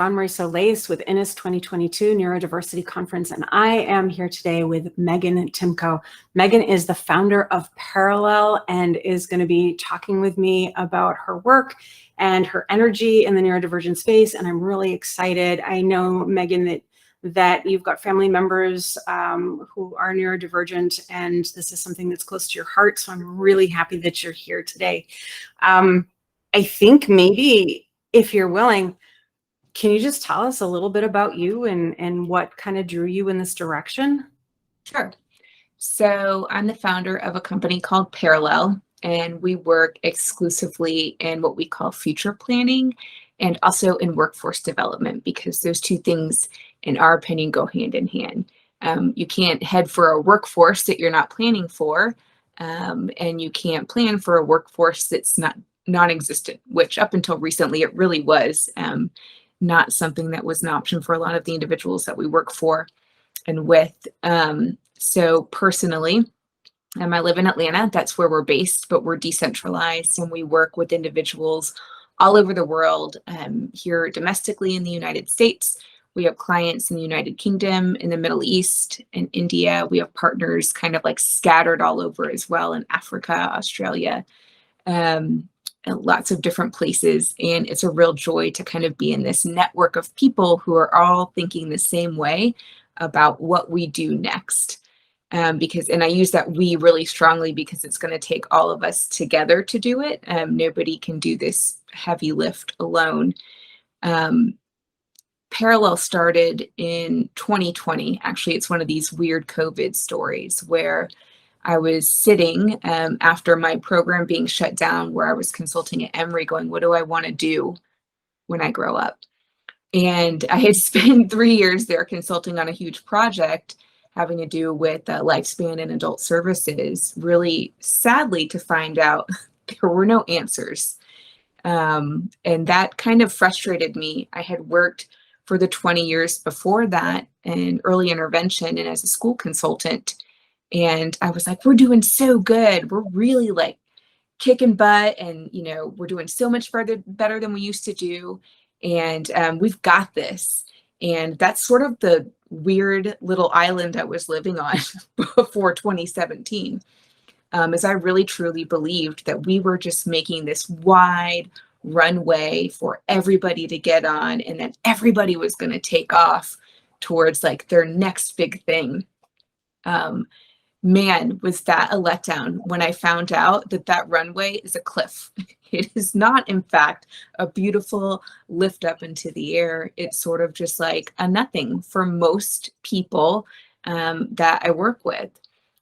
Jean-Marie Solis with INNIS 2022 Neurodiversity Conference, and I am here today with Meaghan Timko. Meaghan is the founder of Parallel and is going to be talking with me about her work and her energy in the neurodivergent space, and I'm really excited. I know, Meaghan, that you've got family members who are neurodivergent, and this is something that's close to your heart, so I'm really happy that you're here today. I think maybe, if you're willing, can you just tell us a little bit about you and what kind of drew you in this direction? Sure. So I'm the founder of a company called Parallel, and we work exclusively in what we call future planning and also in workforce development, because those two things, in our opinion, go hand in hand. You can't head for a workforce that you're not planning for, and you can't plan for a workforce that's non-existent, which up until recently it really was. Not something that was an option for a lot of the individuals that we work for and with. So personally, I live in Atlanta. That's where we're based, but we're decentralized and we work with individuals all over the world. Here domestically in the United States, we have clients in the United Kingdom, in the Middle East, in India. We have partners kind of like scattered all over as well in Africa, Australia. And lots of different places. And it's a real joy to kind of be in this network of people who are all thinking the same way about what we do next. And I use that "we" really strongly because it's going to take all of us together to do it. Nobody can do this heavy lift alone. Parallel started in 2020. Actually, it's one of these weird COVID stories where I was sitting after my program being shut down, where I was consulting at Emory going, what do I want to do when I grow up? And I had spent 3 years there consulting on a huge project having to do with lifespan and adult services, really sadly to find out there were no answers. And that kind of frustrated me. I had worked for the 20 years before that in early intervention and as a school consultant. And I was like, we're doing so good. We're really like kicking butt, and we're doing so much better than we used to do. And we've got this. And that's sort of the weird little island I was living on before 2017. As I really truly believed that we were just making this wide runway for everybody to get on, and then everybody was going to take off towards like their next big thing. Man, was that a letdown when I found out that that runway is a cliff. It is not, in fact, a beautiful lift up into the air. It's sort of just like a nothing for most people that I work with.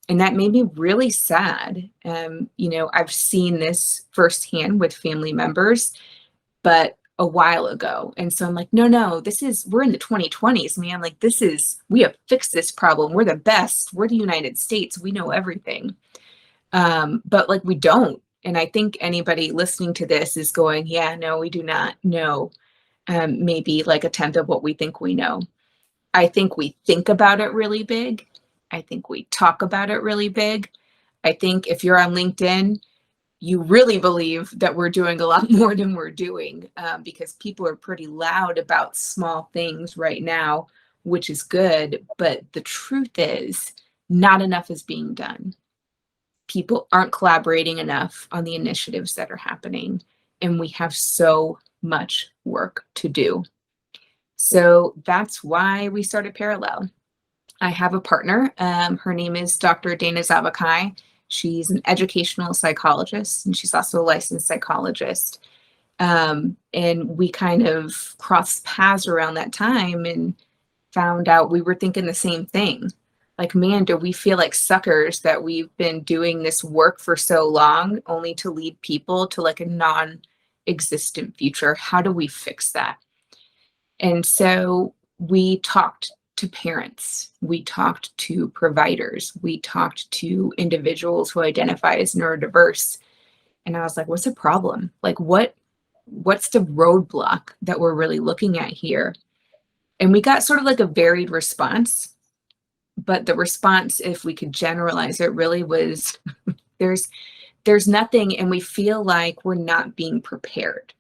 And that made me really sad. I've seen this firsthand with family members, but a while ago. And so I'm like, no, we're in the 2020s, man. Like we have fixed this problem. We're the best. We're the United States. We know everything. But like we don't. And I think anybody listening to this is going, yeah, no, we do not know maybe like a tenth of what we think we know. I think we think about it really big. I think we talk about it really big. I think if you're on LinkedIn, you really believe that we're doing a lot more than we're doing, because people are pretty loud about small things right now, which is good. But the truth is, not enough is being done. People aren't collaborating enough on the initiatives that are happening, and we have so much work to do. So that's why we started Parallel. I have a partner. Her name is Dr. Dana Zavakai. She's an educational psychologist, and she's also a licensed psychologist. And we kind of crossed paths around that time and found out we were thinking the same thing. Like, man, do we feel like suckers that we've been doing this work for so long only to lead people to like a non-existent future? How do we fix that? And so we talked to parents, we talked to providers, we talked to individuals who identify as neurodiverse. And I was like, what's the problem? Like, what's the roadblock that we're really looking at here? And we got sort of like a varied response, but the response, if we could generalize it, really was there's nothing, and we feel like we're not being prepared.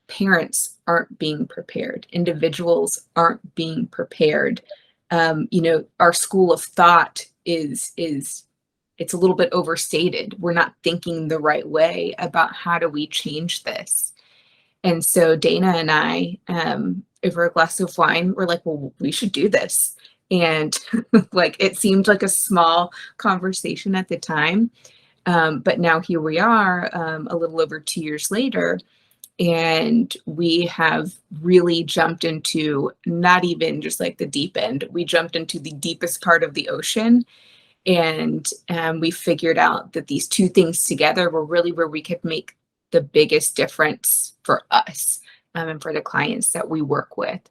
Parents aren't being prepared. Individuals aren't being prepared. Our school of thought is it's a little bit overstated. We're not thinking the right way about how do we change this. And so Dana and I, over a glass of wine, we're like, well, we should do this. And like, it seemed like a small conversation at the time. But now here we are, a little over 2 years later, and we have really jumped into not even just like the deep end. We jumped into the deepest part of the ocean. And we figured out that these two things together were really where we could make the biggest difference for us, and for the clients that we work with.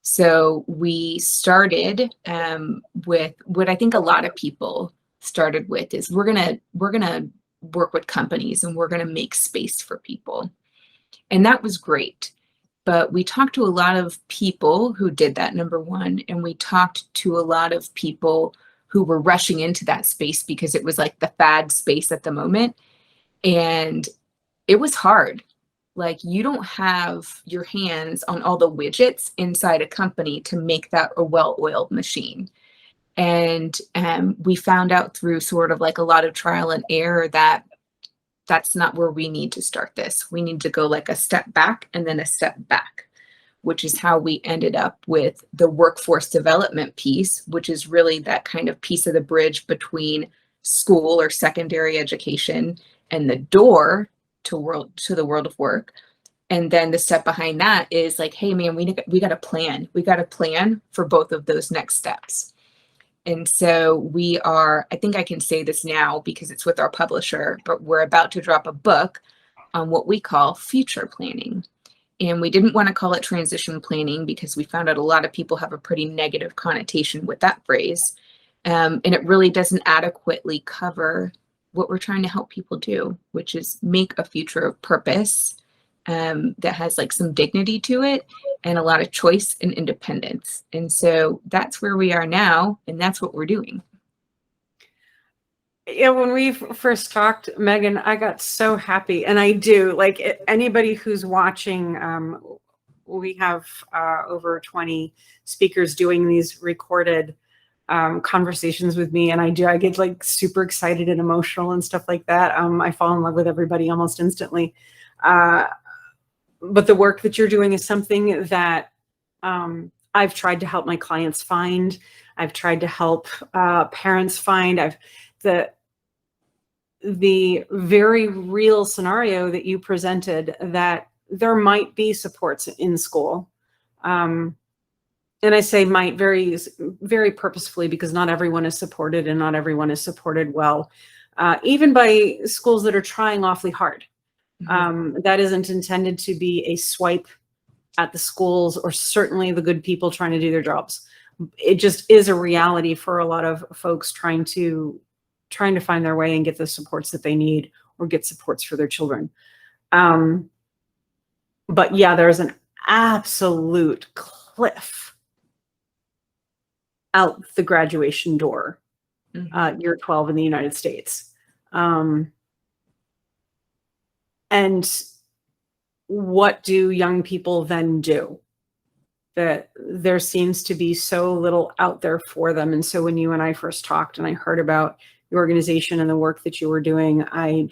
So we started with what I think a lot of people started with is we're gonna work with companies and we're gonna make space for people. And that was great. But we talked to a lot of people who did that, number one, and we talked to a lot of people who were rushing into that space because it was like the fad space at the moment. And it was hard. Like, you don't have your hands on all the widgets inside a company to make that a well-oiled machine. And we found out through sort of like a lot of trial and error that that's not where we need to start this. We need to go like a step back and then a step back, which is how we ended up with the workforce development piece, which is really that kind of piece of the bridge between school or secondary education and the door to the world of work. And then the step behind that is like, hey man, we got a plan. We got a plan for both of those next steps. And so we are, I think I can say this now because it's with our publisher, but we're about to drop a book on what we call future planning. And we didn't want to call it transition planning because we found out a lot of people have a pretty negative connotation with that phrase. And it really doesn't adequately cover what we're trying to help people do, which is make a future of purpose that has like some dignity to it and a lot of choice and independence. And so that's where we are now, and that's what we're doing. Yeah, when we first talked, Meaghan, I got so happy, and I do. Like, anybody who's watching, we have over 20 speakers doing these recorded conversations with me, and I get like super excited and emotional and stuff like that. I fall in love with everybody almost instantly. But the work that you're doing is something that I've tried to help my clients find. I've tried to help parents find. The very real scenario that you presented, that there might be supports in school. And I say might very, very purposefully, because not everyone is supported and not everyone is supported well, even by schools that are trying awfully hard. That isn't intended to be a swipe at the schools or certainly the good people trying to do their jobs. It just is a reality for a lot of folks trying to find their way and get the supports that they need or get supports for their children. But yeah, there's an absolute cliff out the graduation door, year 12 in the United States. And what do young people then do? That there seems to be so little out there for them. And so when you and I first talked and I heard about your organization and the work that you were doing, I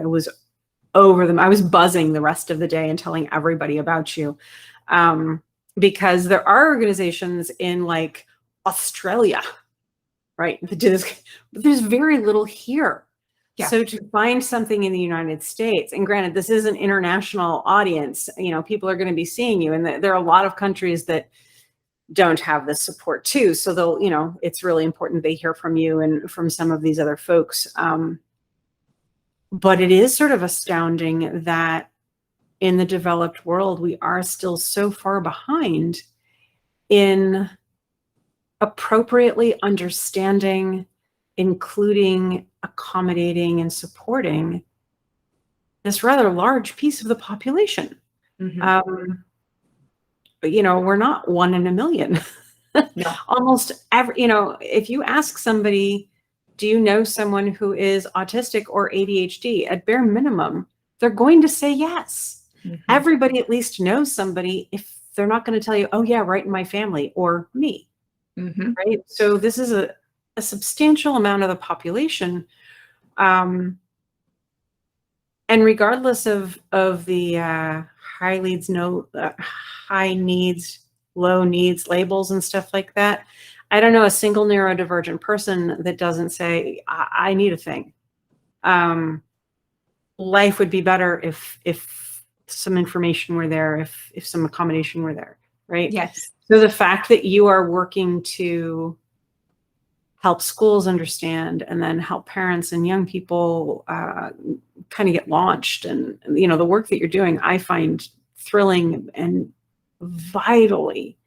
was over them. I was buzzing the rest of the day and telling everybody about you. Because there are organizations in like Australia, right, that do this, but there's very little here. Yeah. So to find something in the United States, and granted, this is an international audience, people are going to be seeing you, and there are a lot of countries that don't have this support too. So they'll, it's really important they hear from you and from some of these other folks. But it is sort of astounding that in the developed world, we are still so far behind in appropriately understanding, including, accommodating, and supporting this rather large piece of the population. But we're not 1 in a million. No. Almost every, if you ask somebody, do you know someone who is autistic or ADHD? At bare minimum, they're going to say yes. Everybody at least knows somebody if they're not going to tell you, oh yeah, right in my family or me, right? So this is a substantial amount of the population. And regardless of the high needs, high needs, low needs labels and stuff like that, I don't know a single neurodivergent person that doesn't say, I need a thing. Life would be better if some information were there, if some accommodation were there, right? Yes. So the fact that you are working to help schools understand and then help parents and young people kind of get launched, and the work that you're doing, I find thrilling and vitally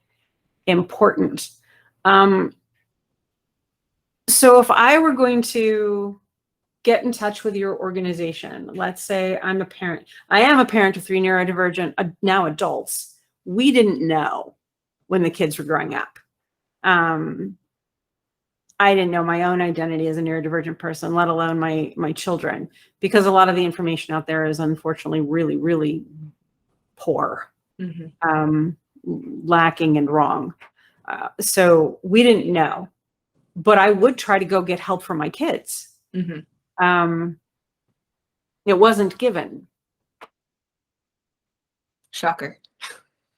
important. So if I were going to get in touch with your organization, let's say I am a parent of 3 neurodivergent now adults. We didn't know when the kids were growing up. I didn't know my own identity as a neurodivergent person, let alone my children, because a lot of the information out there is unfortunately really, really poor, lacking and wrong. So we didn't know, but I would try to go get help for my kids. It wasn't given. Shocker.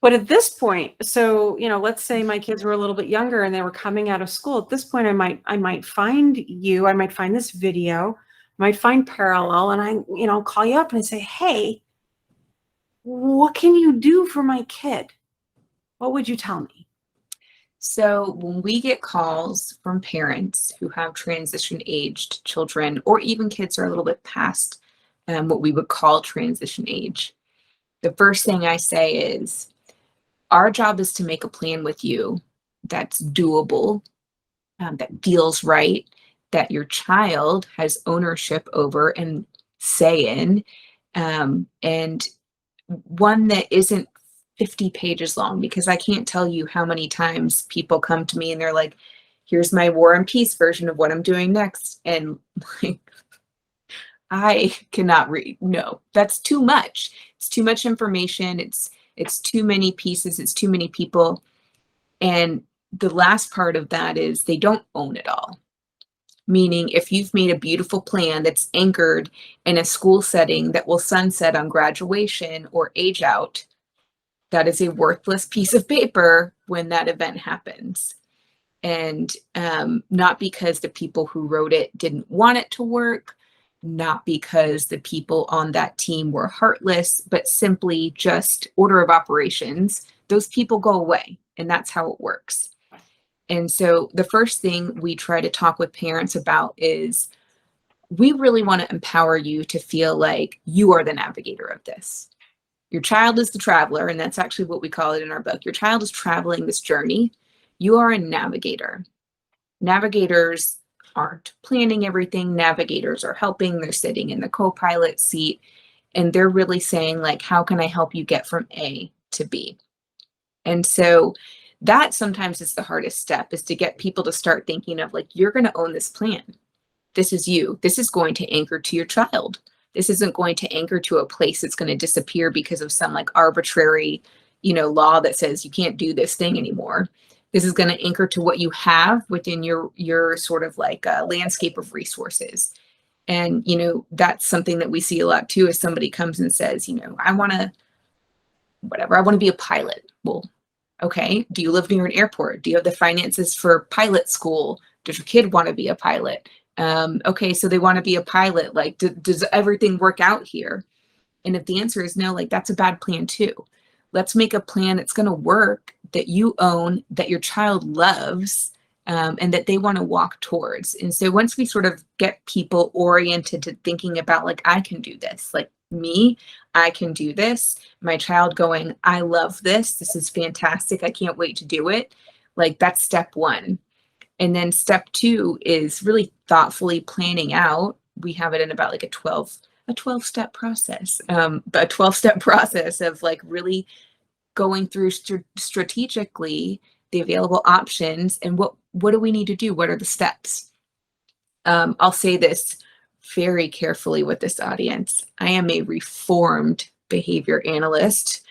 But at this point, so, let's say my kids were a little bit younger and they were coming out of school. At this point, I might find you, I might find this video, I might find Parallel, and I, call you up and say, hey, what can you do for my kid? What would you tell me? So when we get calls from parents who have transition aged children, or even kids who are a little bit past what we would call transition age, the first thing I say is, our job is to make a plan with you that's doable, that feels right, that your child has ownership over and say in, and one that isn't 50 pages long, because I can't tell you how many times people come to me and they're like, here's my War and Peace version of what I'm doing next. And like, I cannot read. No, that's too much. It's too much information. It's too many pieces. It's too many people. And the last part of that is they don't own it all. Meaning, if you've made a beautiful plan that's anchored in a school setting that will sunset on graduation or age out, that is a worthless piece of paper when that event happens. And not because the people who wrote it didn't want it to work, not because the people on that team were heartless, but simply just order of operations. Those people go away, and that's how it works. And so the first thing we try to talk with parents about is, we really want to empower you to feel like you are the navigator of this. Your child is the traveler, and that's actually what we call it in our book. Your child is traveling this journey. You are a navigator. Navigators aren't planning everything. Navigators are helping. They're sitting in the co-pilot seat, and they're really saying, like, how can I help you get from A to B? And so that sometimes is the hardest step, is to get people to start thinking of, like, you're going to own this plan. This is you. This is going to anchor to your child. This isn't going to anchor to a place that's going to disappear because of some like arbitrary, law that says you can't do this thing anymore. This is going to anchor to what you have within your sort of like landscape of resources. And, that's something that we see a lot too, is somebody comes and says, I want to be a pilot. Well, okay. Do you live near an airport? Do you have the finances for pilot school? Does your kid want to be a pilot? Okay, so they want to be a pilot. Like, does everything work out here? And if the answer is no, like, that's a bad plan too. Let's make a plan that's going to work, that you own, that your child loves, and that they want to walk towards. And so once we sort of get people oriented to thinking about, like, I can do this, like me, I can do this. My child going, I love this. This is fantastic. I can't wait to do it. Like, that's step one. And then step two is really thoughtfully planning out. We have it in about like a 12-step process, but a 12-step process of like really going through strategically the available options and what do we need to do? What are the steps? I'll say this very carefully with this audience. I am a reformed behavior analyst,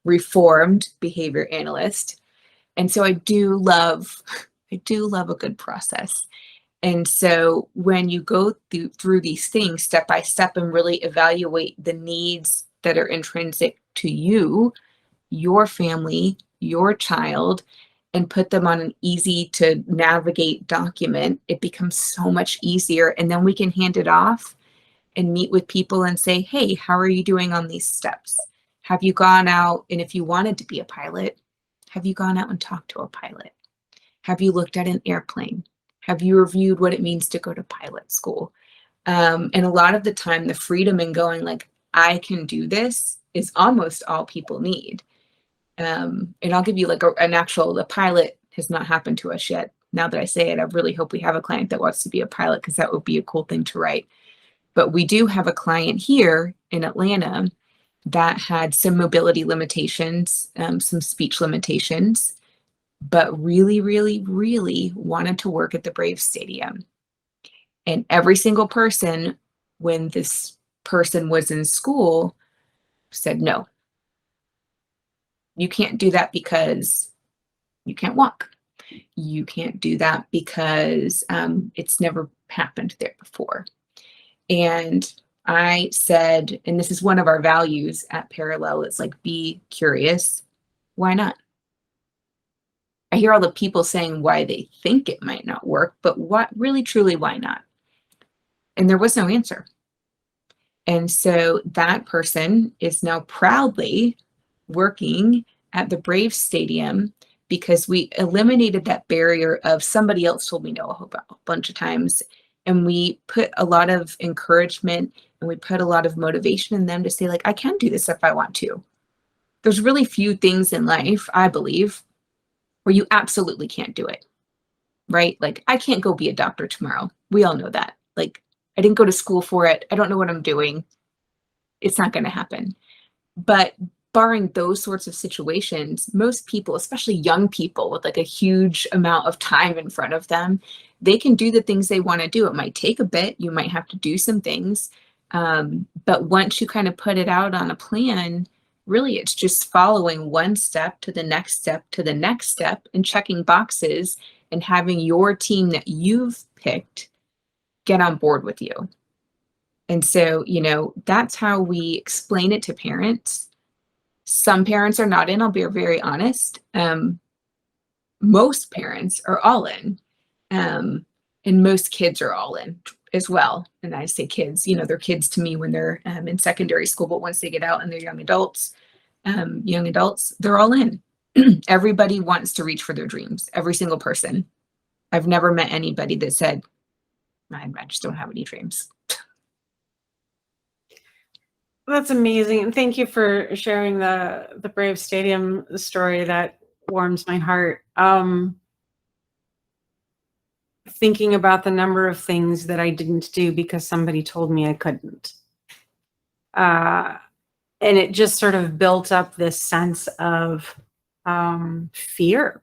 reformed behavior analyst. And so I do love a good process. And so when you go through these things step by step and really evaluate the needs that are intrinsic to you, your family, your child, and put them on an easy to navigate document, it becomes so much easier. And then we can hand it off and meet with people and say, hey, how are you doing on these steps? Have you gone out? And if you wanted to be a pilot, have you gone out and talked to a pilot? Have you looked at an airplane? Have you reviewed what it means to go to pilot school? And a lot of the time, the freedom in going like, I can do this is almost all people need. And I'll give you like the pilot has not happened to us yet. Now that I say it, I really hope we have a client that wants to be a pilot, because that would be a cool thing to write. But we do have a client here in Atlanta that had some mobility limitations, some speech limitations, but really, really, really wanted to work at the Braves Stadium. And every single person, when this person was in school, said, no, you can't do that because you can't walk. You can't do that because it's never happened there before. And I said, and this is one of our values at Parallel, it's like, be curious. Why not? I hear all the people saying why they think it might not work, but what really, truly, why not? And there was no answer. And so that person is now proudly working at the Braves Stadium, because we eliminated that barrier of somebody else told me no a bunch of times. And we put a lot of encouragement and we put a lot of motivation in them to say, like, I can do this if I want to. There's really few things in life, I believe, where you absolutely can't do it, right? Like, I can't go be a doctor tomorrow. We all know that. Like, I didn't go to school for it. I don't know what I'm doing. It's not going to happen. But barring those sorts of situations, most people, especially young people with like a huge amount of time in front of them, they can do the things they want to do. It might take a bit. You might have to do some things. But once you kind of put it out on a plan, really it's just following one step to the next step to the next step and checking boxes and having your team that you've picked get on board with you. And so, that's how we explain it to parents. Some parents are not in, I'll be very honest. Most parents are all in. And most kids are all in as well. And I say kids, they're kids to me when they're in secondary school, but once they get out and they're young adults, they're all in. Everybody wants to reach for their dreams, every single person. I've never met anybody that said, I just don't have any dreams. That's amazing. And thank you for sharing the Brave Stadium story. That warms my heart. Thinking about the number of things that I didn't do because somebody told me I couldn't. And it just sort of built up this sense of fear.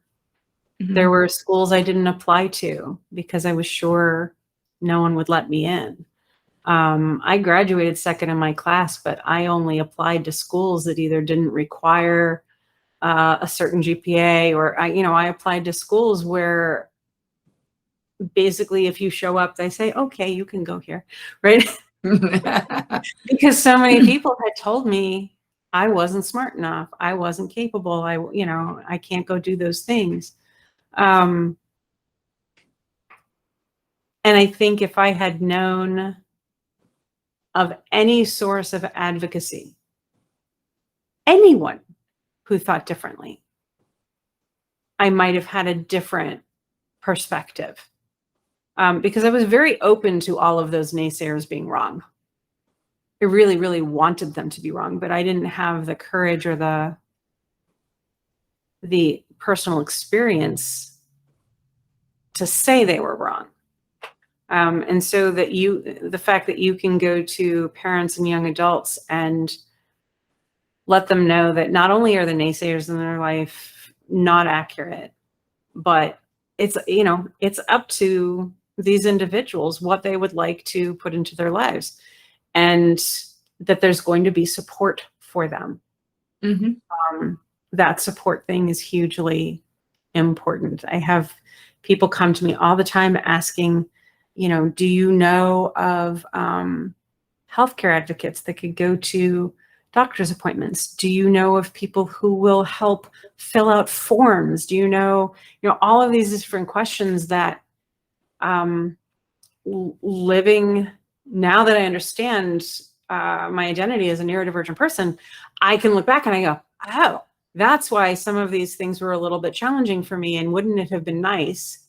Mm-hmm. There were schools I didn't apply to because I was sure no one would let me in. I graduated second in my class, but I only applied to schools that either didn't require a certain GPA, or I applied to schools where basically if you show up, they say, okay, you can go here, right? Because so many people had told me I wasn't smart enough, I wasn't capable, I can't go do those things. And I think if I had known of any source of advocacy, anyone who thought differently, I might have had a different perspective. Because I was very open to all of those naysayers being wrong. I really, really wanted them to be wrong, but I didn't have the courage or the personal experience to say they were wrong. And so the fact that you can go to parents and young adults and let them know that not only are the naysayers in their life not accurate, but it's up to these individuals what they would like to put into their lives. And that there's going to be support for them. That support thing is hugely important. I have people come to me all the time asking, do you know of healthcare advocates that could go to doctor's appointments? Do you know of people who will help fill out forms? Do you know, all of these different questions that living, now that I understand my identity as a neurodivergent person, I can look back and I go, oh, that's why some of these things were a little bit challenging for me. And wouldn't it have been nice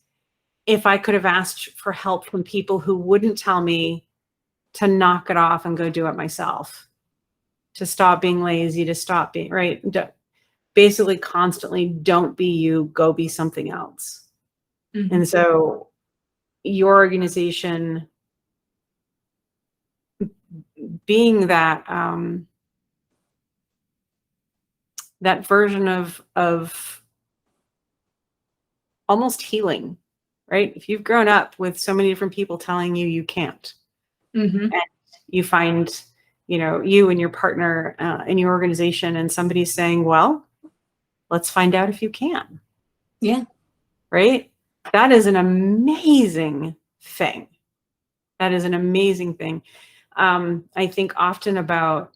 if I could have asked for help from people who wouldn't tell me to knock it off and go do it myself, to stop being lazy, to stop being, right? Basically constantly, don't be you, go be something else. And so your organization being that, that version of almost healing, right? If you've grown up with so many different people telling you you can't, and you find, you and your partner in your organization, and somebody's saying, well, let's find out if you can. Yeah. Right? That is an amazing thing. That is an amazing thing. I think often about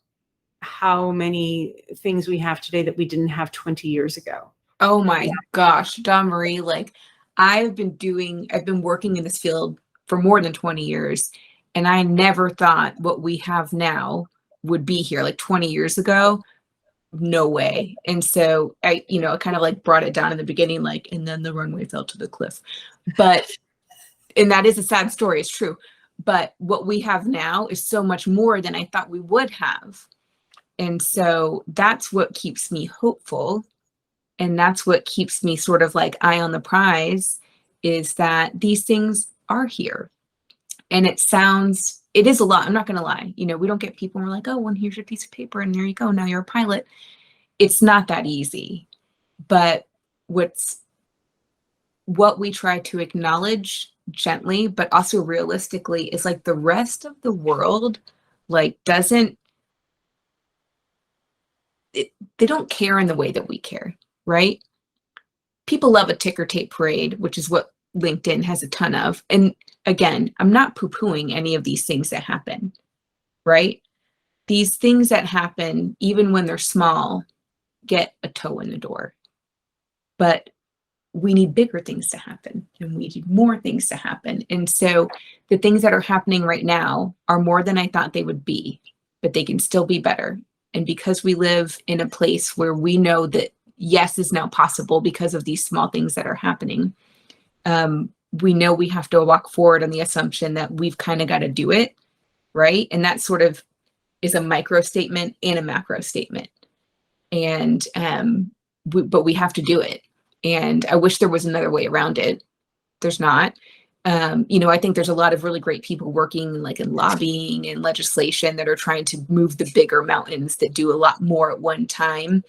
how many things we have today that we didn't have 20 years ago. Oh my gosh, Dawn Marie, like I've been working in this field for more than 20 years, and I never thought what we have now would be here. Like 20 years ago, no way. And so I kind of like brought it down in the beginning, like, and then the runway fell to the cliff. But, and that is a sad story, it's true. But what we have now is so much more than I thought we would have. And so that's what keeps me hopeful. And that's what keeps me sort of like eye on the prize, is that these things are here. And it is a lot. I'm not going to lie. We don't get people and we're like, oh, well, here's your piece of paper and there you go. Now you're a pilot. It's not that easy. But what we try to acknowledge gently, but also realistically, is like the rest of the world, like they don't care in the way that we care, right? People love a ticker tape parade, which is what LinkedIn has a ton of. And again, I'm not poo-pooing any of these things that happen, right? These things that happen, even when they're small, get a toe in the door. But we need bigger things to happen, and we need more things to happen. And so the things that are happening right now are more than I thought they would be, but they can still be better. And because we live in a place where we know that yes is now possible because of these small things that are happening, we know we have to walk forward on the assumption that we've kind of got to do it, right? And that sort of is a micro statement and a macro statement. And but we have to do it. And I wish there was another way around it. There's not. I think there's a lot of really great people working like in lobbying and legislation that are trying to move the bigger mountains, that do a lot more at one time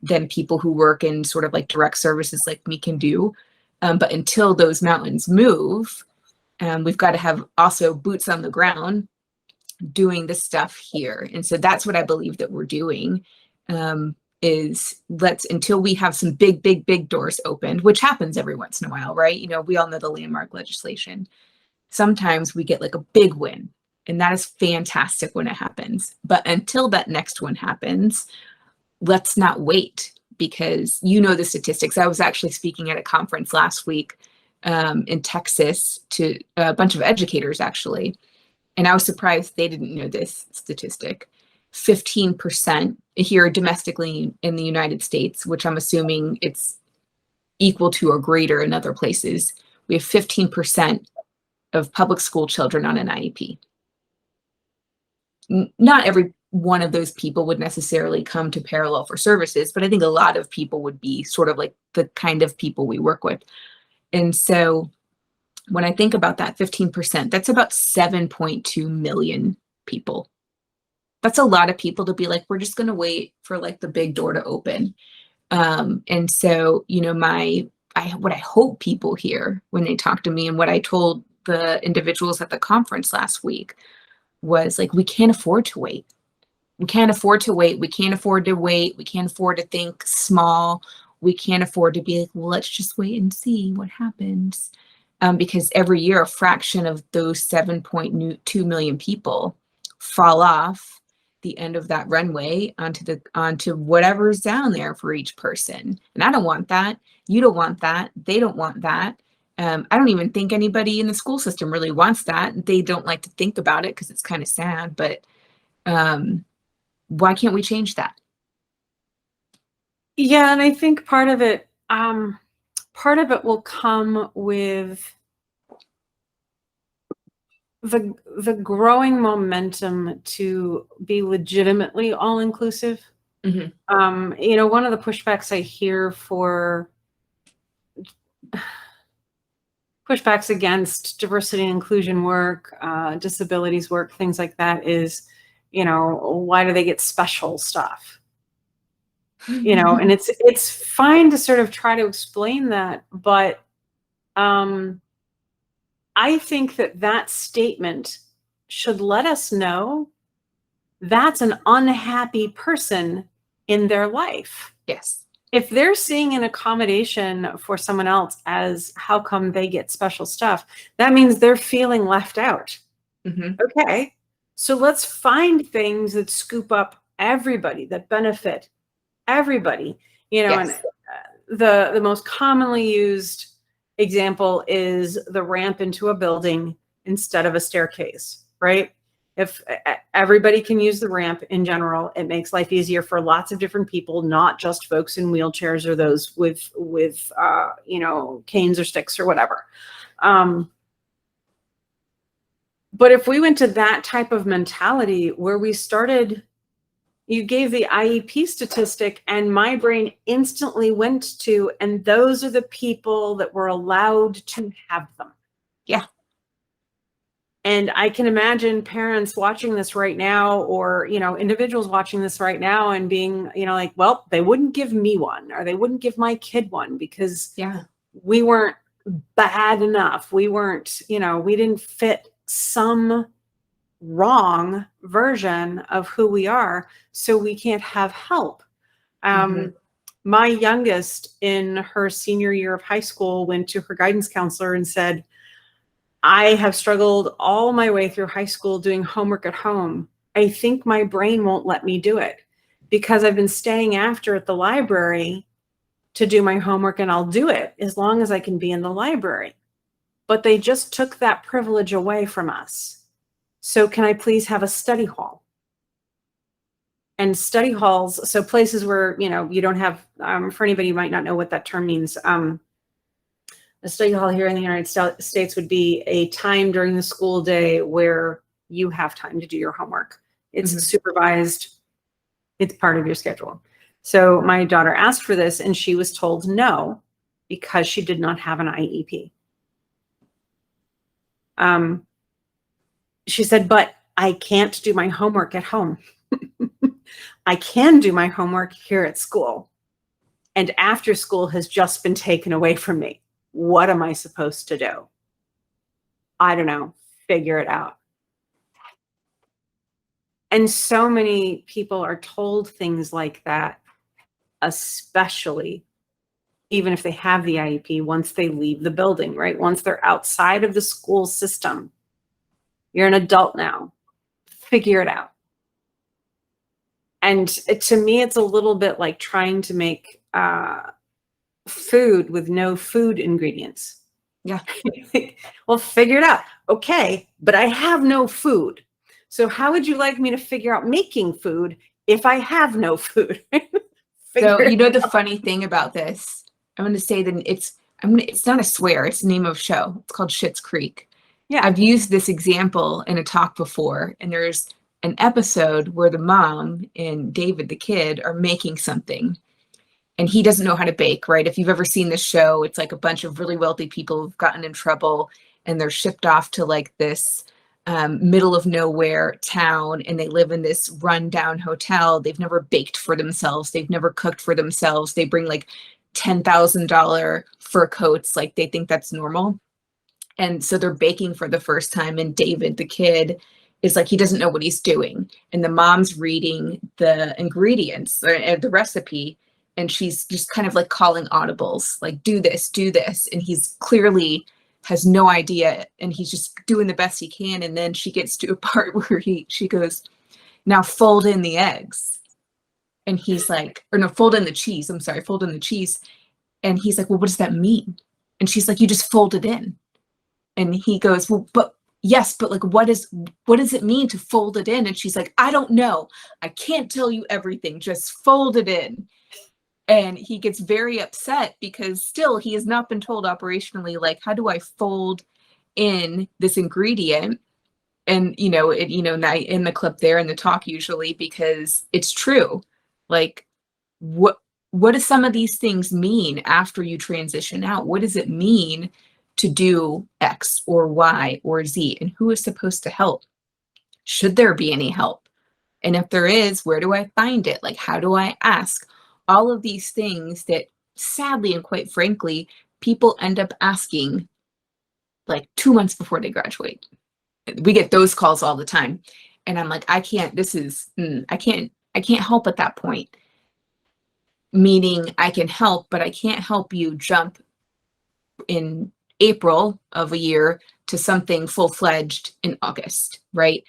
than people who work in sort of like direct services like me can do. But until those mountains move, we've got to have also boots on the ground doing the stuff here. And so that's what I believe that we're doing. Is until we have some big doors opened, which happens every once in a while, right? We all know the landmark legislation. Sometimes we get like a big win, and that is fantastic when it happens. But until that next one happens, let's not wait, because the statistics. I was actually speaking at a conference last week in Texas to a bunch of educators actually, and I was surprised they didn't know this statistic. 15% here domestically in the United States, which I'm assuming it's equal to or greater in other places. We have 15% of public school children on an IEP. Not every one of those people would necessarily come to Parallel for services, but I think a lot of people would be sort of like the kind of people we work with. And so when I think about that 15%, that's about 7.2 million people. That's a lot of people to be like, we're just going to wait for like the big door to open. And so, what I hope people hear when they talk to me, and what I told the individuals at the conference last week, was like, we can't afford to wait. We can't afford to wait. We can't afford to wait. We can't afford to think small. We can't afford to be like, well, let's just wait and see what happens. Because every year, a fraction of those 7.2 million people fall off the end of that runway onto whatever's down there for each person. And I don't want that. You don't want that. They don't want that. I don't even think anybody in the school system really wants that. They don't like to think about it because it's kind of sad, but why can't we change that? Yeah, and I think part of it will come with the growing momentum to be legitimately all inclusive. Mm-hmm. You know, one of the pushbacks I hear for pushbacks against diversity and inclusion work, disabilities work, things like that is, you know, why do they get special stuff? You know, and it's fine to sort of try to explain that, but I think that statement should let us know that's an unhappy person in their life. Yes. If they're seeing an accommodation for someone else as how come they get special stuff, that means they're feeling left out. Mm-hmm. Okay, so let's find things that scoop up everybody, that benefit everybody. You know, Yes. and the most commonly used example is the ramp into a building instead of a staircase, right? If everybody can use the ramp in general, it makes life easier for lots of different people, not just folks in wheelchairs or those with you know, canes or sticks or whatever. But if we went to that type of mentality where we started, you gave the IEP statistic and my brain instantly went to, and those are the people that were allowed to have them. Yeah. And I can imagine parents watching this right now, or, you know, individuals watching this right now and being, you know, like, well, they wouldn't give me one, or they wouldn't give my kid one because we weren't bad enough. We weren't, you know, we didn't fit some wrong version of who we are, so we can't have help. My youngest in her senior year of high school went to her guidance counselor and said, I have struggled all my way through high school doing homework at home. I think my brain won't let me do it because I've been staying after at the library to do my homework, and I'll do it as long as I can be in the library. But they just took that privilege away from us. So can I please have a study hall? And study halls, so places where, you know, you don't have, for anybody who might not know what that term means, a study hall here in the United States would be a time during the school day where you have time to do your homework. It's supervised. It's part of your schedule. So my daughter asked for this and she was told no because she did not have an IEP. She said, but I can't do my homework at home. I can do my homework here at school. And after school has just been taken away from me. What am I supposed to do? I don't know. Figure it out. And so many people are told things like that, especially even if they have the IEP, once they leave the building, right? Once they're outside of the school system, you're an adult now. Figure it out. And to me, it's a little bit like trying to make food with no food ingredients. Yeah. Well, figure it out. Okay, but I have no food. So how would you like me to figure out making food if I have no food? So, you know, the funny thing about this, I'm going to say that it's not a swear, it's the name of a show. It's called Schitt's Creek. Yeah. I've used this example in a talk before, and there's an episode where the mom and David, the kid, are making something. And he doesn't know how to bake, right? If you've ever seen this show, it's like a bunch of really wealthy people who've gotten in trouble and they're shipped off to like this middle of nowhere town, and they live in this rundown hotel. They've never baked for themselves. They've never cooked for themselves. They bring like $10,000 fur coats. Like they think that's normal. And so they're baking for the first time. And David, the kid, is like he doesn't know what he's doing, and the mom's reading the ingredients or the recipe, and she's just kind of like calling audibles, like do this, and he's clearly has no idea, and he's just doing the best he can. And then she gets to a part where she goes, now fold in the eggs, and he's like, or no, fold in the cheese, I'm sorry, fold in the cheese. And he's like, well, what does that mean? And she's like, you just fold it in. And he goes, well, but yes, but like, what does it mean to fold it in? And she's like, I don't know. I can't tell you everything. Just fold it in. And he gets very upset because still he has not been told operationally, like, how do I fold in this ingredient? And, in the clip there in the talk usually, because it's true. Like, what do some of these things mean after you transition out? What does it mean to do X or Y or Z? And who is supposed to help? Should there be any help? And if there is, where do I find it? Like, how do I ask? All of these things that sadly and quite frankly, people end up asking like 2 months before they graduate. We get those calls all the time. And I'm like, I can't help at that point. Meaning I can help, but I can't help you jump in April of a year to something full-fledged in August, right?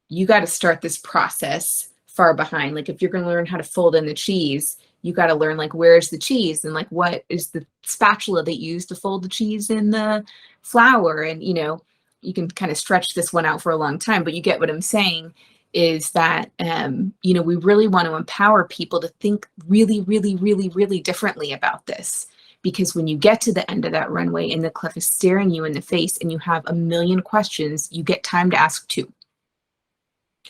You got to start this process far behind. Like if you're going to learn how to fold in the cheese, you got to learn like where's the cheese and like what is the spatula they use to fold the cheese in the flour. And you can kind of stretch this one out for a long time, but you get what I'm saying is that we really want to empower people to think really, really, really, really differently about this. Because when you get to the end of that runway and the cliff is staring you in the face and you have a million questions, you get time to ask 2.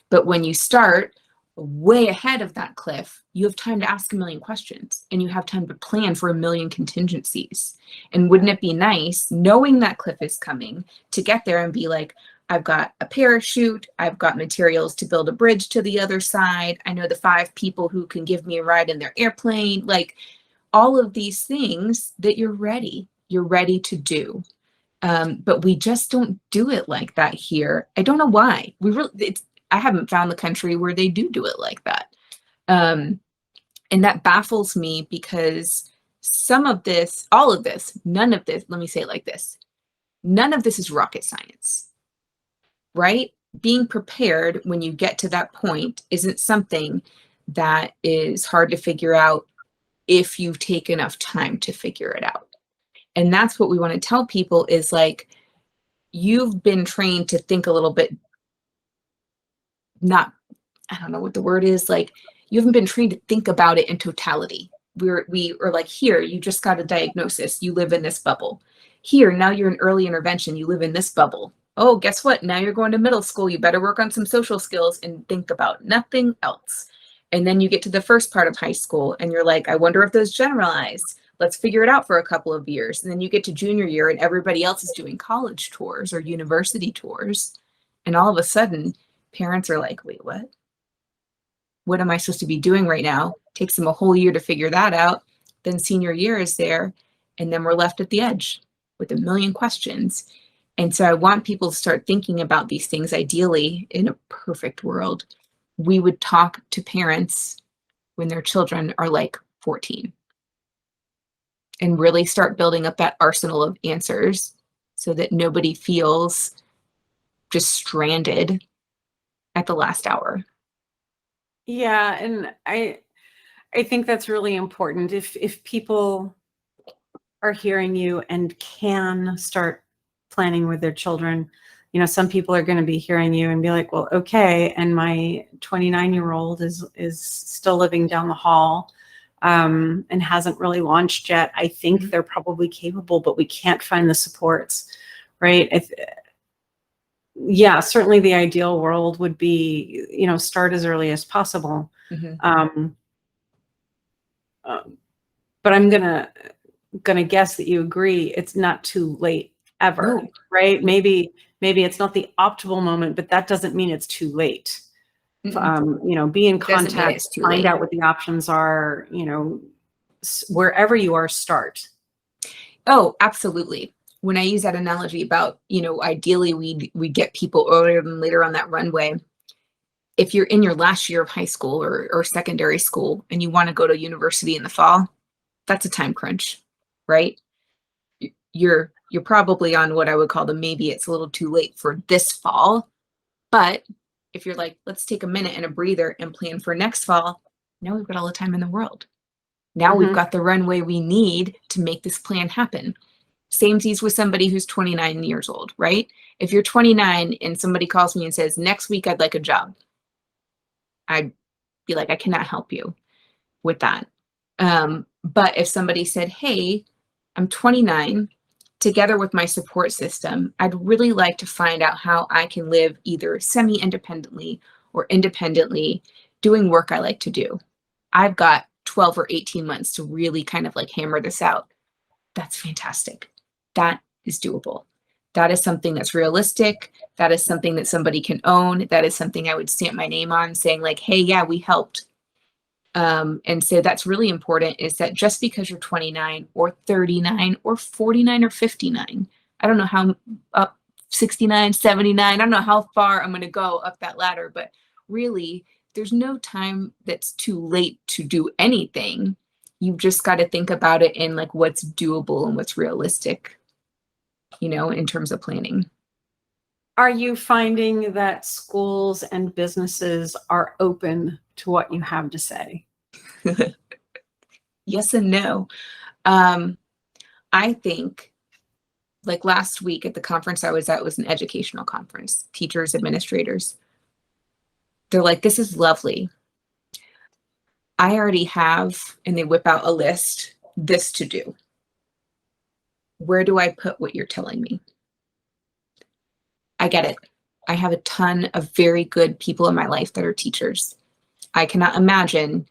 But when you start way ahead of that cliff, you have time to ask a million questions and you have time to plan for a million contingencies. And wouldn't it be nice, knowing that cliff is coming, to get there and be like, I've got a parachute, I've got materials to build a bridge to the other side, I know the 5 people who can give me a ride in their airplane, like all of these things that you're ready to do. But we just don't do it like that here. I don't know why. I haven't found the country where they do it like that. And that baffles me because all of this, none of this, let me say it like this, none of this is rocket science, right? Being prepared when you get to that point isn't something that is hard to figure out if you take enough time to figure it out. And that's what we want to tell people is like, you've been trained to think a little bit, I don't know what the word is, like you haven't been trained to think about it in totality. We are like, here, you just got a diagnosis, you live in this bubble. Here, now you're in early intervention, you live in this bubble. Oh, guess what? Now you're going to middle school, you better work on some social skills and think about nothing else. And then you get to the first part of high school and you're like, I wonder if those generalize. Let's figure it out for a couple of years. And then you get to junior year and everybody else is doing college tours or university tours. And all of a sudden, parents are like, wait, what? What am I supposed to be doing right now? Takes them a whole year to figure that out. Then senior year is there. And then we're left at the edge with a million questions. And so I want people to start thinking about these things. Ideally, in a perfect world, we would talk to parents when their children are like 14 and really start building up that arsenal of answers so that nobody feels just stranded at the last hour. Yeah, and I think that's really important. If people are hearing you and can start planning with their children, some people are going to be hearing you and be like, well, okay, and my 29-year-old is still living down the hall and hasn't really launched yet. I think they're probably capable, but we can't find the supports, right? Yeah, certainly the ideal world would be, start as early as possible. But I'm gonna guess that you agree it's not too late ever, right? Maybe it's not the optimal moment, but that doesn't mean it's too late. Be in contact, find out what the options are, wherever you are, start. Oh, absolutely. when I use that analogy about, ideally we get people earlier than later on that runway. If you're in your last year of high school or secondary school and you want to go to university in the fall, that's a time crunch, right? You're probably on what I would call the maybe it's a little too late for this fall. But if you're like, let's take a minute and a breather and plan for next fall, now we've got all the time in the world. Now we've got the runway we need to make this plan happen. Samesies with somebody who's 29 years old, right? If you're 29 and somebody calls me and says, next week I'd like a job, I'd be like, I cannot help you with that. But if somebody said, hey, I'm 29, together with my support system, I'd really like to find out how I can live either semi-independently or independently doing work I like to do. I've got 12 or 18 months to really kind of like hammer this out. That's fantastic. That is doable. That is something that's realistic. That is something that somebody can own. That is something I would stamp my name on saying like, hey, yeah, we helped. And so that's really important, is that just because you're 29 or 39 or 49 or 59, I don't know how up 69, 79, I don't know how far I'm going to go up that ladder, but really there's no time that's too late to do anything. You've just got to think about it in like what's doable and what's realistic, in terms of planning. Are you finding that schools and businesses are open to what you have to say? Yes and no. I think like last week at the conference I was at, was an educational conference, teachers, administrators. They're like, this is lovely. I already have, and they whip out a list, this to do. Where do I put what you're telling me? I get it. I have a ton of very good people in my life that are teachers. I cannot imagine,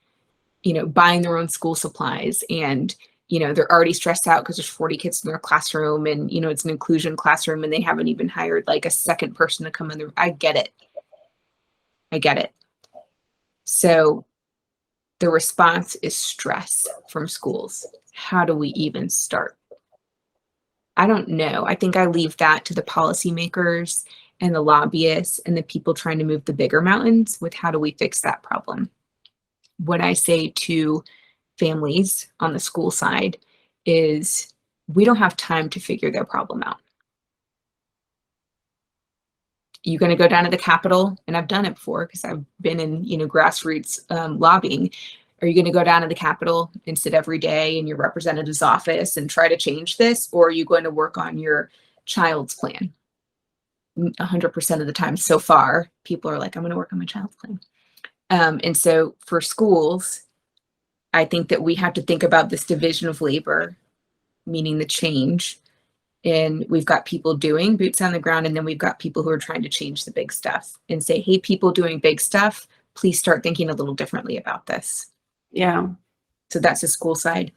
buying their own school supplies and, they're already stressed out because there's 40 kids in their classroom and, it's an inclusion classroom and they haven't even hired like a second person to come in there. I get it. So the response is stress from schools. How do we even start? I don't know. I think I leave that to the policymakers and the lobbyists and the people trying to move the bigger mountains with how do we fix that problem. What I say to families on the school side is we don't have time to figure their problem out. You're going to go down to the Capitol, and I've done it before because I've been in, grassroots lobbying. Are you going to go down to the Capitol and sit every day in your representative's office and try to change this? Or are you going to work on your child's plan? 100% of the time so far, people are like, I'm going to work on my child's plan. And so for schools, I think that we have to think about this division of labor, meaning the change. And we've got people doing boots on the ground, and then we've got people who are trying to change the big stuff and say, hey, people doing big stuff, please start thinking a little differently about this. Yeah. So that's the school side.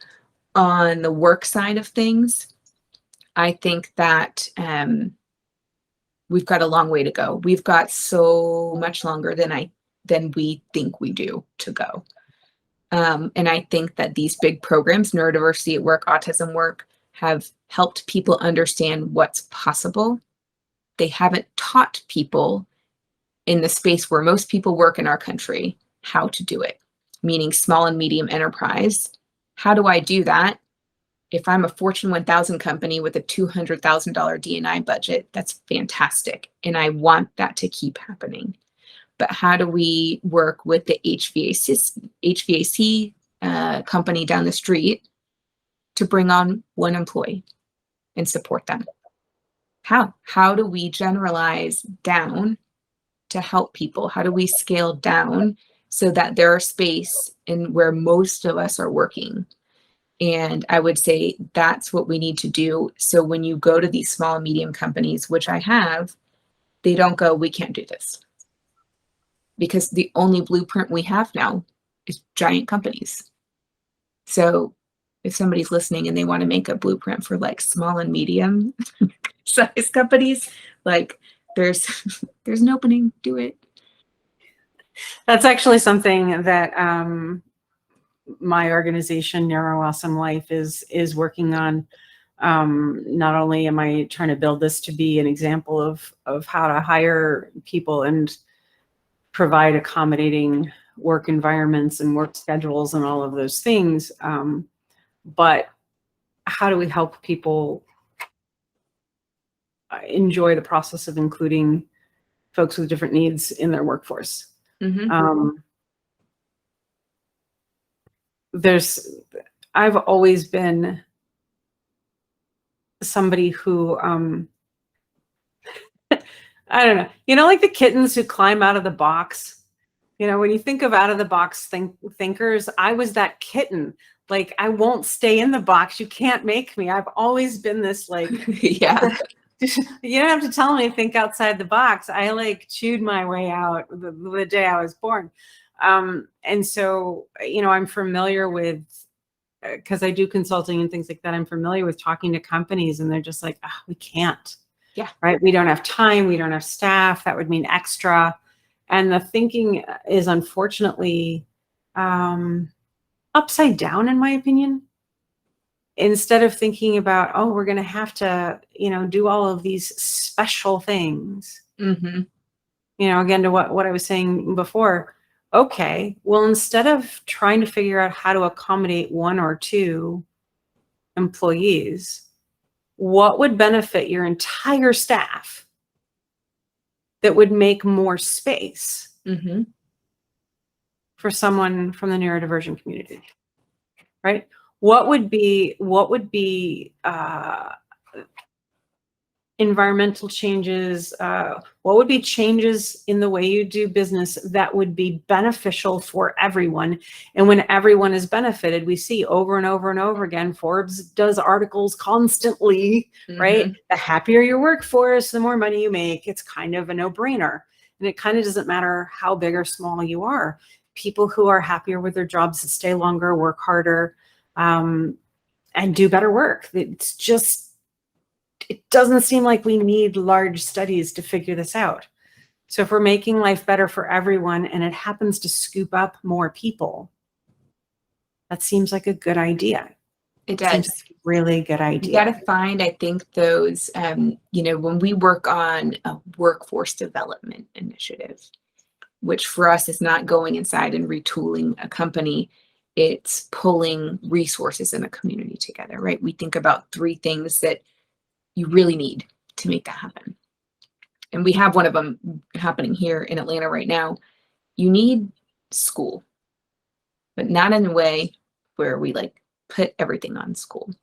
On the work side of things, I think that we've got a long way to go. We've got so much longer than we think we do to go. And I think that these big programs, neurodiversity at work, autism work, have helped people understand what's possible. They haven't taught people in the space where most people work in our country how to do it, meaning small and medium enterprise. How do I do that? If I'm a Fortune 1000 company with a $200,000 D&I budget, that's fantastic. And I want that to keep happening. But how do we work with the HVAC company down the street to bring on one employee and support them? How do we generalize down to help people? How do we scale down so that there are space in where most of us are working? And I would say that's what we need to do. So when you go to these small and medium companies, which I have, they don't go, we can't do this. Because the only blueprint we have now is giant companies. So if somebody's listening and they want to make a blueprint for like small and medium size companies, like there's an opening, do it. That's actually something that my organization, Neuro Awesome Life, is working on. Not only am I trying to build this to be an example of how to hire people and provide accommodating work environments and work schedules and all of those things, but how do we help people enjoy the process of including folks with different needs in their workforce? Mm-hmm. I've always been somebody who, I don't know, like the kittens who climb out of the box. When you think of out of the box thinkers, I was that kitten. Like, I won't stay in the box. You can't make me. I've always been this, like, Yeah. you don't have to tell me to think outside the box. I like chewed my way out the day I was born. And so, I'm familiar with, because I do consulting and things like that, I'm familiar with talking to companies and they're just like, oh, we can't. Yeah. Right. We don't have time. We don't have staff. That would mean extra. And the thinking is unfortunately upside down, in my opinion. Instead of thinking about, oh, we're going to have to, do all of these special things. Mm-hmm. Again, to what I was saying before. Okay, well, instead of trying to figure out how to accommodate one or two employees, what would benefit your entire staff that would make more space Mm-hmm. for someone from the neurodivergent community, right? What would be environmental changes? What would be changes in the way you do business that would be beneficial for everyone? And when everyone is benefited, we see over and over and over again, Forbes does articles constantly, right? Mm-hmm. The happier your workforce, the more money you make. It's kind of a no-brainer. And it kind of doesn't matter how big or small you are. People who are happier with their jobs stay longer, work harder, and do better work. It doesn't seem like we need large studies to figure this out. So if we're making life better for everyone and it happens to scoop up more people, that seems like a good idea. It does. Seems like a really good idea. You got to find, I think, those, when we work on a workforce development initiative, which for us is not going inside and retooling a company, it's pulling resources in a community together, right? We think about 3 things that you really need to make that happen. And we have one of them happening here in Atlanta right now. You need school, but not in a way where we like put everything on school.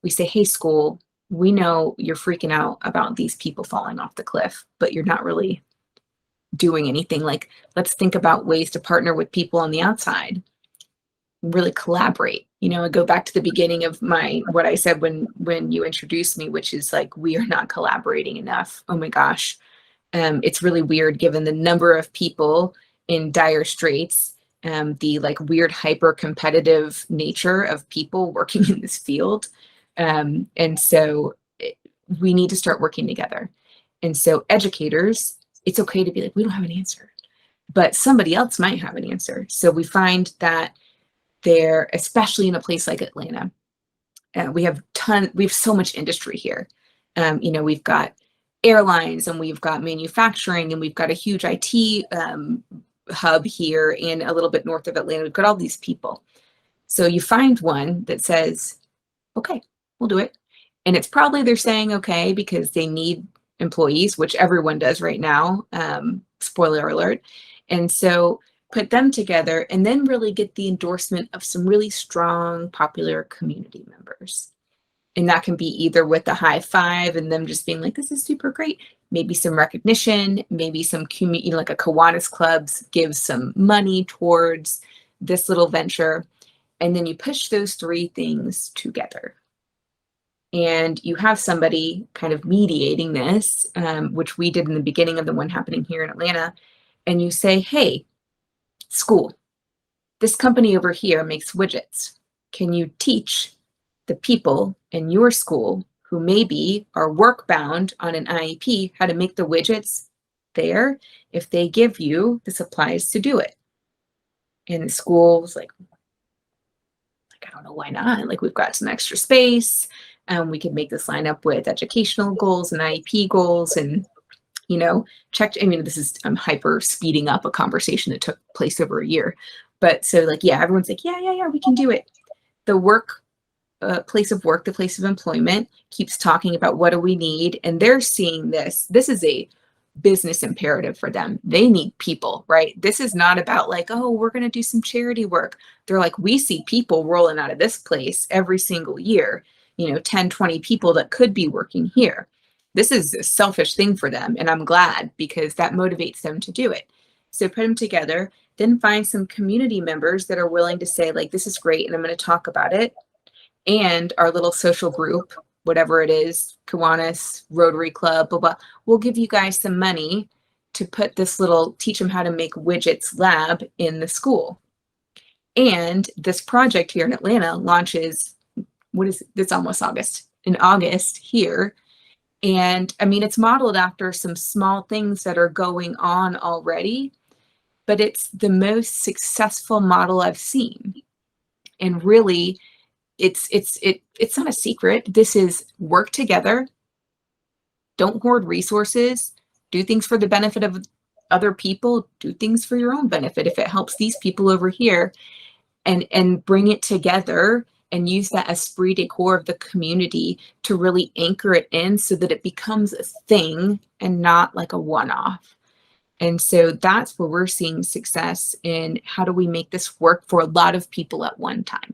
We say, hey, school, we know you're freaking out about these people falling off the cliff, but you're not really doing anything. Like, let's think about ways to partner with people on the outside, really collaborate. I go back to the beginning of what I said when you introduced me, which is like, we are not collaborating enough. Oh my gosh. It's really weird given the number of people in dire straits, the like weird hyper competitive nature of people working in this field. And so we need to start working together. And so educators, it's okay to be like, we don't have an answer, but somebody else might have an answer. So we find that there, especially in a place like Atlanta, we have so much industry here. We've got airlines and we've got manufacturing and we've got a huge IT hub here and a little bit north of Atlanta. We've got all these people. So you find one that says, okay, we'll do it. And it's probably they're saying okay because they need employees, which everyone does right now. Spoiler alert. And so put them together and then really get the endorsement of some really strong, popular community members. And that can be either with a high five and them just being like, this is super great. Maybe some recognition, maybe some community, like a Kiwanis Clubs gives some money towards this little venture. And then you push those 3 things together. And you have somebody kind of mediating this, which we did in the beginning of the one happening here in Atlanta. And you say, hey, school, this company over here makes widgets. Can you teach the people in your school who maybe are work bound on an IEP how to make the widgets there if they give you the supplies to do it? And the school was like, I don't know why not. Like, we've got some extra space. We could make this line up with educational goals and IEP goals and, check. I mean, I'm hyper speeding up a conversation that took place over a year. But so like, yeah, everyone's like, yeah, we can do it. The place of work, the place of employment keeps talking about what do we need. And they're seeing this. This is a business imperative for them. They need people, right? This is not about like, oh, we're going to do some charity work. They're like, we see people rolling out of this place every single year, 10, 20 people that could be working here. This is a selfish thing for them. And I'm glad because that motivates them to do it. So put them together, then find some community members that are willing to say like, this is great. And I'm going to talk about it. And our little social group, whatever it is, Kiwanis, Rotary Club, blah, blah, we'll give you guys some money to put teach them how to make widgets lab in the school. And this project here in Atlanta launches, it's almost August, in August here. And I mean, it's modeled after some small things that are going on already, but it's the most successful model I've seen. And really, it's not a secret. This is work together. Don't hoard resources. Do things for the benefit of other people. Do things for your own benefit if it helps these people over here, and bring it together and use that esprit de corps of the community to really anchor it in so that it becomes a thing and not like a one-off. And so that's where we're seeing success in how do we make this work for a lot of people at one time.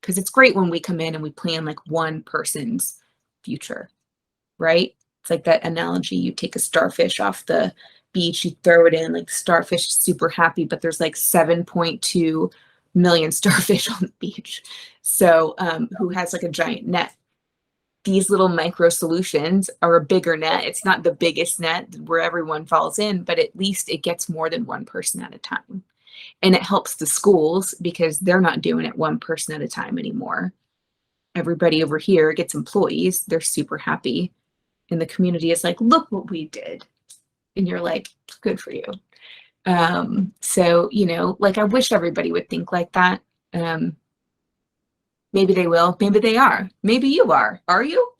Because it's great when we come in and we plan like one person's future, right? It's like that analogy. You take a starfish off the beach, you throw it in, like starfish is super happy, but there's like 7.2 million starfish on the beach. So who has like a giant net? These little micro solutions are a bigger net. It's not the biggest net where everyone falls in, but at least it gets more than one person at a time. And it helps the schools because they're not doing it one person at a time anymore. Everybody over here gets employees. They're super happy. And the community is like, look what we did. And you're like, good for you. So, like I wish everybody would think like that. Maybe they will. Maybe they are. Maybe you are. Are you?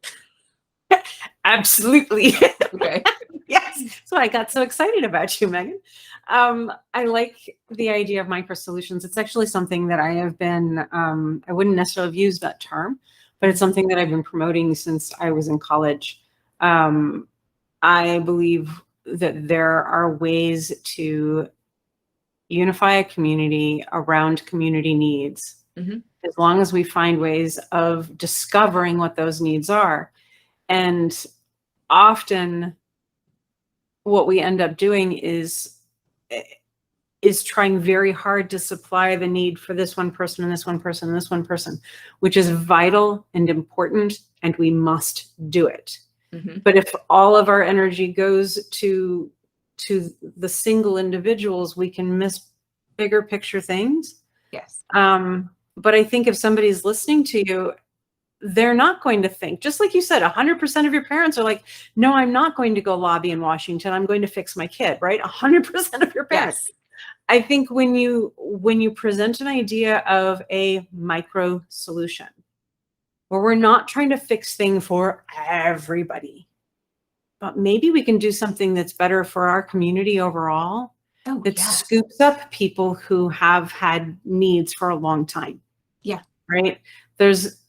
Absolutely. Okay. Yes. So I got so excited about you, Meaghan. I like the idea of micro solutions. It's actually something that I have been, I wouldn't necessarily have used that term, but it's something that I've been promoting since I was in college. I believe that there are ways to unify a community around community needs, as long as we find ways of discovering what those needs are. And often what we end up doing is trying very hard to supply the need for this one person and this one person and this one person, which is vital and important, and we must do it. But if all of our energy goes to the single individuals, we can miss bigger picture things. Yes. But I think if somebody's listening to you, they're not going to think, just like you said, 100% of your parents are like, no, I'm not going to go lobby in Washington. I'm going to fix my kid, right? 100% of your parents. Yes. I think when you present an idea of a micro solution, where we're not trying to fix things for everybody, but maybe we can do something that's better for our community overall, that scoops up people who have had needs for a long time. Yeah. Right? There's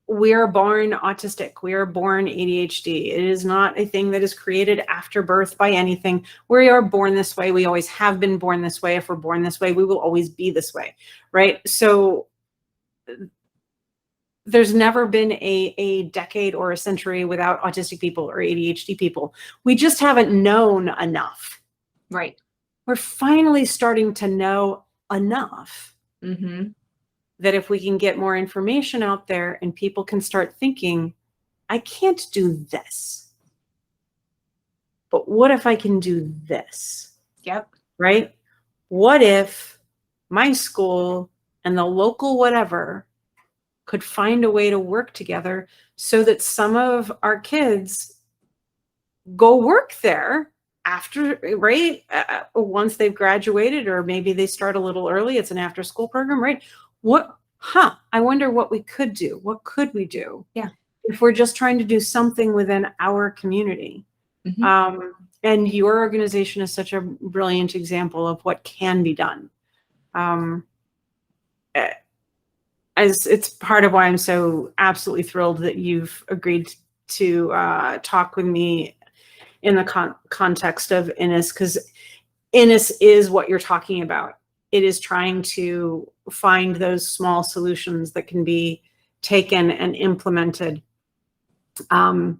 we are born autistic. We are born ADHD. It is not a thing that is created after birth by anything. We are born this way. We always have been born this way. If we're born this way, we will always be this way, right? So there's never been a decade or a century without autistic people or ADHD people. We just haven't known enough. Right. We're finally starting to know enough. That if we can get more information out there and people can start thinking, I can't do this, but what if I can do this? Yep. Right? What if my school and the local whatever could find a way to work together so that some of our kids go work there after, right? Once they've graduated, or maybe they start a little early, it's an after school program, right? I wonder what we could do. What could we do? Yeah. If we're just trying to do something within our community. Mm-hmm. And your organization is such a brilliant example of what can be done. As it's part of why I'm so absolutely thrilled that you've agreed to talk with me in the context of Innis, because Innis is what you're talking about. It is trying to find those small solutions that can be taken and implemented, with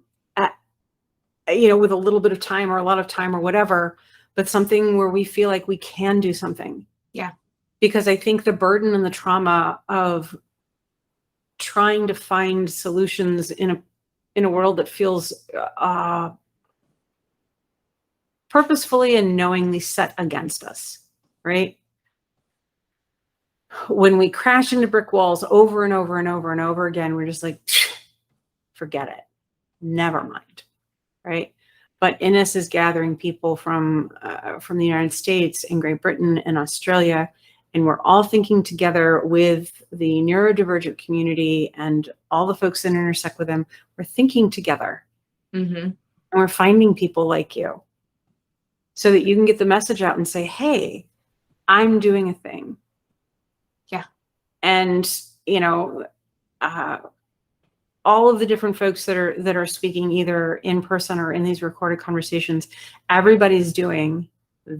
a little bit of time or a lot of time or whatever, but something where we feel like we can do something. Yeah. Because I think the burden and the trauma of trying to find solutions in a world that feels purposefully and knowingly set against us, right? When we crash into brick walls over and over and over and over again, we're just like, forget it, never mind, right? But Innis is gathering people from the United States and Great Britain and Australia, and we're all thinking together with the neurodivergent community and all the folks that intersect with them. We're thinking together, and we're finding people like you, so that you can get the message out and say, "Hey, I'm doing a thing." Yeah, and all of the different folks that are speaking either in person or in these recorded conversations, everybody's doing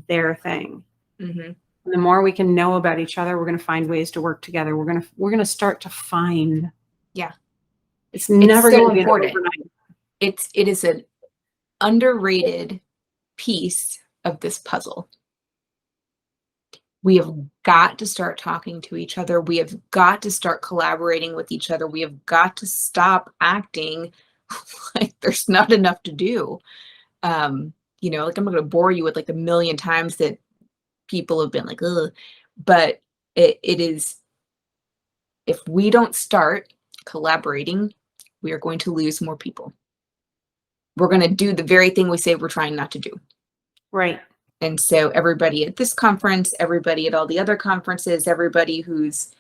their thing. The more we can know about each other, we're going to find ways to work together. We're going to start to find. Yeah, it's never so going to be important. overnight. It is an underrated piece of this puzzle. We have got to start talking to each other. We have got to start collaborating with each other. We have got to stop acting like there's not enough to do. Like, I'm not going to bore you with like a million times that people have been like, ugh, but it is, if we don't start collaborating, we are going to lose more people. We're going to do the very thing we say we're trying not to do. Right. And so everybody at this conference, everybody at all the other conferences, everybody who's,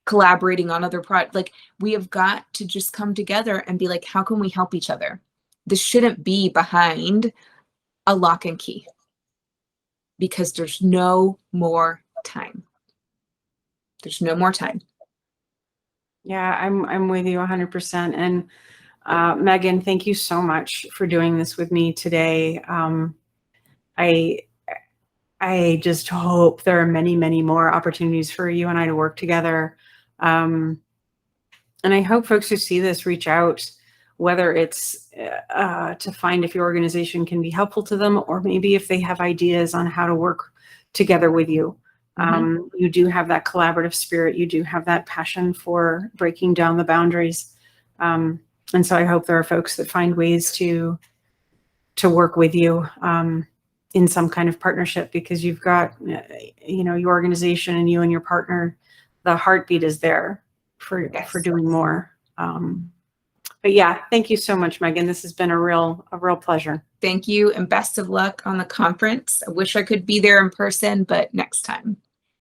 collaborating on other projects, like, we have got to just come together and be like, how can we help each other? This shouldn't be behind a lock and key, because there's no more time. There's no more time. Yeah, I'm with you 100%. And Meaghan, thank you so much for doing this with me today. I just hope there are many, many more opportunities for you and I to work together. And I hope folks who see this reach out, whether it's to find if your organization can be helpful to them, or maybe if they have ideas on how to work together with you. You do have that collaborative spirit. You do have that passion for breaking down the boundaries. And so I hope there are folks that find ways to work with you in some kind of partnership, because you've got, your organization and you and your partner, the heartbeat is there for doing more. But yeah, thank you so much, Meaghan. This has been a real pleasure. Thank you, and best of luck on the conference. I wish I could be there in person, but next time.